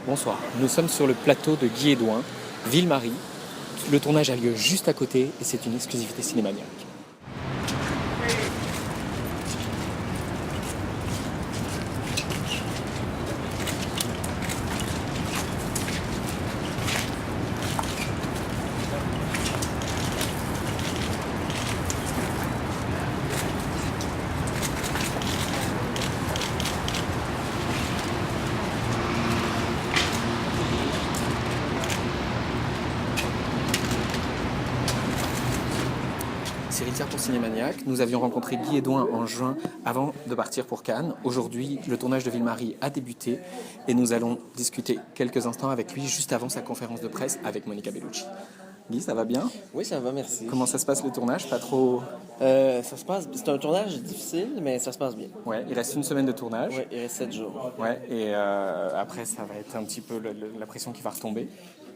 Bonsoir, nous sommes sur le plateau de Guy Edouin, Ville-Marie. Le tournage a lieu juste à côté et c'est une exclusivité Cinémaniac. C'est Richard pour Cinémaniac. Nous avions rencontré Guy Edouin en juin avant de partir pour Cannes. Aujourd'hui, le tournage de Ville-Marie a débuté et nous allons discuter quelques instants avec lui juste avant sa conférence de presse avec Monica Bellucci. Guy, ça va bien? Oui, ça va, merci. Comment ça se passe le tournage? Pas trop... Ça se passe. C'est un tournage difficile, mais ça se passe bien. Ouais, il reste une semaine de tournage. Oui, il reste 7 jours. Ouais, et après, ça va être un petit peu la pression qui va retomber.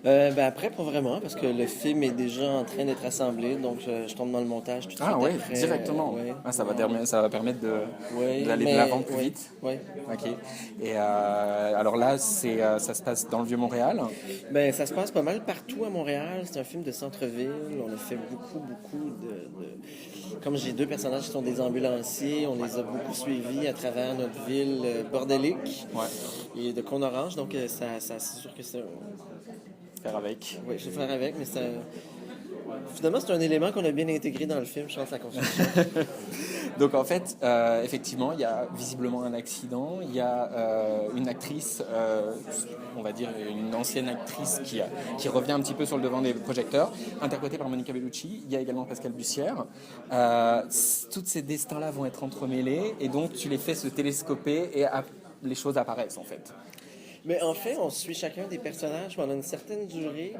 Après, pas vraiment, parce que le film est déjà en train d'être assemblé, donc je tombe dans le montage tout de suite. Ah ouais, après. directement. Ouais. Ah, ça va permettre d'aller de mais- l'avant plus oui, vite. Oui. Ok. Et alors là, ça se passe dans le Vieux-Montréal. Ça se passe pas mal partout à Montréal. C'est un film de centre-ville. On a fait beaucoup de... Comme j'ai deux personnages qui sont des ambulanciers, on les a beaucoup suivis à travers notre ville bordélique Ouais. et de Cône-Orange. Donc, c'est sûr que c'est... Faire avec. Oui, je vais faire avec, mais finalement, c'est un élément qu'on a bien intégré dans le film, je pense, la construction. Donc en fait, effectivement, il y a visiblement un accident. Il y a une actrice, on va dire une ancienne actrice qui revient un petit peu sur le devant des projecteurs, interprétée par Monica Bellucci. Il y a également Pascal Bussière. Tous ces destins-là vont être entremêlés et donc tu les fais se télescoper et les choses apparaissent en fait. Mais en fait, on suit chacun des personnages pendant une certaine durée,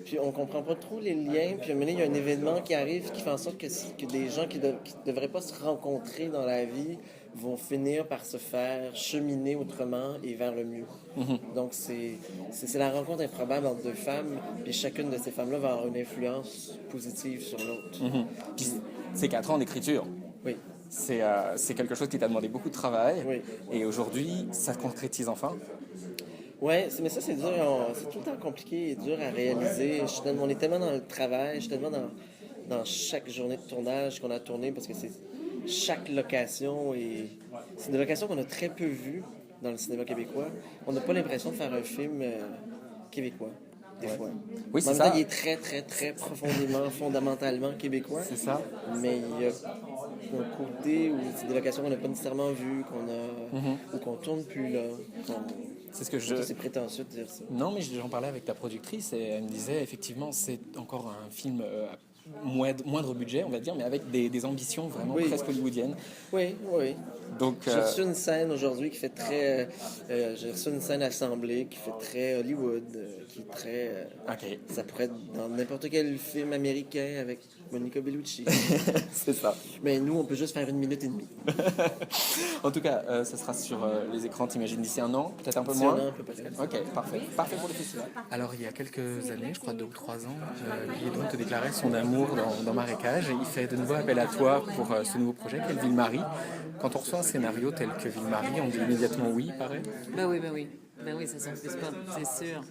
puis on comprend pas trop les liens, puis à un moment donné, il y a un événement qui arrive qui fait en sorte que des gens qui devraient pas se rencontrer dans la vie vont finir par se faire cheminer autrement et vers le mieux. Donc c'est la rencontre improbable entre deux femmes, puis chacune de ces femmes-là va avoir une influence positive sur l'autre. Puis c'est 4 ans d'écriture. Oui. C'est quelque chose qui t'a demandé beaucoup de travail. Oui. Et aujourd'hui, ça se concrétise enfin. Ouais, mais ça, c'est dur. C'est tout le temps compliqué et dur à réaliser. On est tellement dans le travail, je suis tellement dans chaque journée de tournage qu'on a tourné parce que c'est chaque location et c'est des locations qu'on a très peu vues dans le cinéma québécois. On n'a pas l'impression de faire un film québécois, des fois. Oui, c'est En même temps, ça. il est très, très, très profondément, fondamentalement québécois. C'est ça. Mais il y a un côté où c'est des locations qu'on n'a pas nécessairement vues, ou qu'on tourne plus là. C'est ce que C'est prétentieux de dire ça. Non, mais j'en parlais avec ta productrice et elle me disait effectivement c'est encore un film à moindre budget, on va dire, mais avec des ambitions vraiment Oui. presque hollywoodiennes. Oui, oui. Donc, J'ai reçu une scène aujourd'hui qui fait très... j'ai reçu une scène assemblée qui fait très Hollywood, qui est très... ok, Ça pourrait être dans n'importe quel film américain avec Monica Bellucci. c'est ça. Mais nous, on peut juste faire 1 minute et demie. En tout cas, ça sera sur les écrans, t'imagines, d'ici un an, peut-être un peu D'ici moins. un an, peut-être. Ok, parfait. Parfait pour le festival. Alors, il y a quelques années, je crois 2 ou 3 ans, Guy Edouin te déclarait son amour dans Marécage et il fait de nouveau appel à toi pour ce nouveau projet qu'est Ville-Marie. Quand on reçoit un scénario tel que Ville-Marie, on dit immédiatement oui, pareil. Ben oui, ça s'en plus pas, c'est sûr.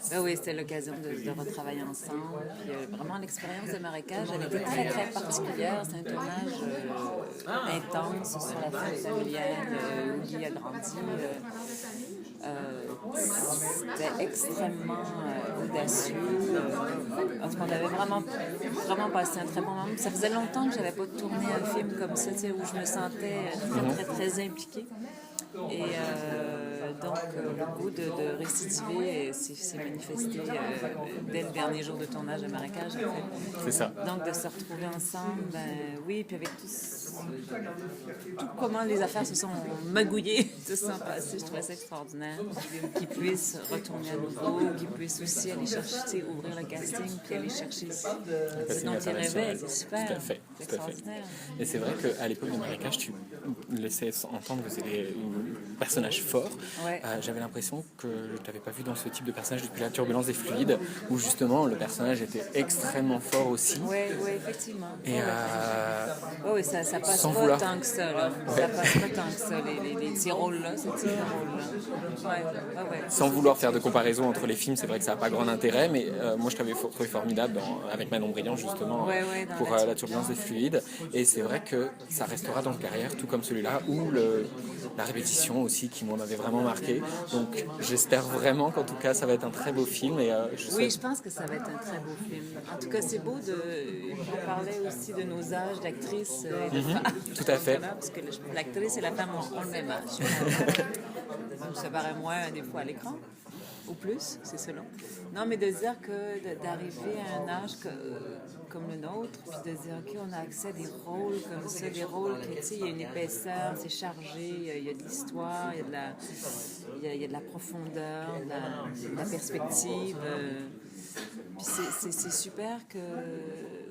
Ben oui, c'était l'occasion de retravailler ensemble. Puis, vraiment, l'expérience de Marécage, elle était très, très particulière. C'est un tournage intense sur la fête familiale où Guy a grandi. C'était extrêmement audacieux. En tout cas, on avait vraiment passé un très bon moment. Ça faisait longtemps que j'avais pas tourné un film comme ça, tu sais, où je me sentais très, très, très impliquée. Et donc, le goût de récidiver s'est manifesté dès le dernier jour de tournage de Marécage, en fait. C'est ça. Donc, de se retrouver ensemble, oui, puis avec tout comment les affaires se sont magouillées, tout ça passé, je trouvais ça extraordinaire. Qu'ils puissent retourner à nouveau, qu'ils puissent aussi aller chercher, ouvrir le casting, puis aller chercher ce dont ils rêvaient, c'est super. Tout à fait. C'est extraordinaire. Et c'est vrai qu'à l'époque de Marécage, tu laissais entendre que c'était personnage fort. Ouais. J'avais l'impression que je t'avais pas vu dans ce type de personnage depuis La Turbulence des fluides, où justement le personnage était extrêmement fort aussi. Oui, effectivement. Et Oui, ça passe sans pas vouloir- tant que ça. Là. Ça passe pas tant que ça, les petits rôles-là, ces petits rôles-là. Ouais. Sans vouloir faire de comparaison entre les films, c'est vrai que ça n'a pas grand intérêt, mais moi je t'avais trouvé formidable avec Manon Brillant justement dans pour La Turbulence des fluides. Et c'est vrai que ça restera dans le carrière, tout comme celui-là, ou la répétition aussi qui moi m'avait vraiment marqué. Donc j'espère vraiment qu'en tout cas ça va être un très beau film. Et, Oui, je pense que ça va être un très beau film. En tout cas, c'est beau on parlait aussi de nos âges d'actrices et de femmes. Tout à fait. Parce que l'actrice et la femme ont le même âge. Ça paraît moins des fois à l'écran. Ou plus, c'est selon. Non, mais de dire que d'arriver à un âge comme le nôtre, puis de dire, OK, on a accès à des rôles comme ça, des rôles qui, tu sais, il y a une épaisseur, c'est chargé, il y a de l'histoire, il y a de la profondeur, de la perspective. Puis c'est super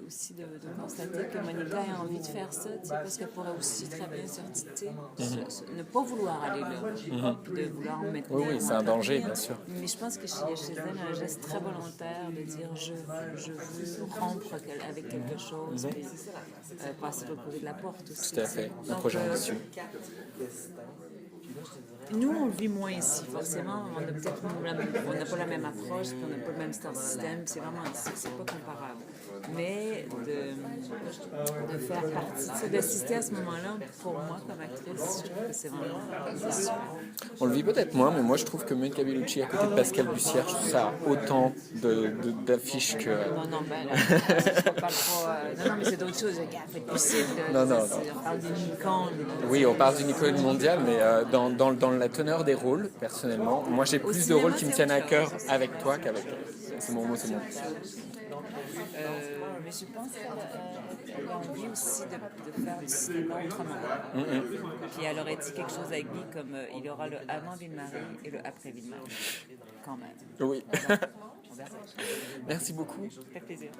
aussi de constater que Monica ait envie de faire ça, parce qu'elle pourrait aussi très bien ne pas vouloir aller là, puis de vouloir mettre. Oui, c'est un danger, bien sûr. Mais je pense que chez elle, un geste très volontaire de dire je veux rompre avec quelque chose, puis passer de l'autre côté de la porte aussi. Tout à fait, un projet ambitieux. Nous, on le vit moins ici, forcément. On n'a pas la même approche, puis on n'a pas le même star system. C'est vraiment, c'est pas comparable. Mais de faire partie, d'assister à ce moment-là, pour moi, comme actrice, je trouve que c'est vraiment super. On le vit peut-être moins, mais moi je trouve que Monica Bellucci à côté de Pascal Bussière, ça a autant d'affiches que... Non, je parle pas... non, mais c'est d'autres choses. Il faut être possible. Non. On parle d'une icône. Oui, on parle d'une icône mondiale, mais dans la teneur des rôles, personnellement, moi j'ai plus de rôles qui me tiennent à cœur avec toi qu'avec elle. C'est mon mot, c'est mon. Mais je pense qu'elle a envie aussi de faire du cinéma autrement. Puis elle aurait dit quelque chose avec Guy comme il y aura le avant Ville-Marie et le après Ville-Marie. Quand même. Oui. On verra. Merci beaucoup. Ça fait plaisir.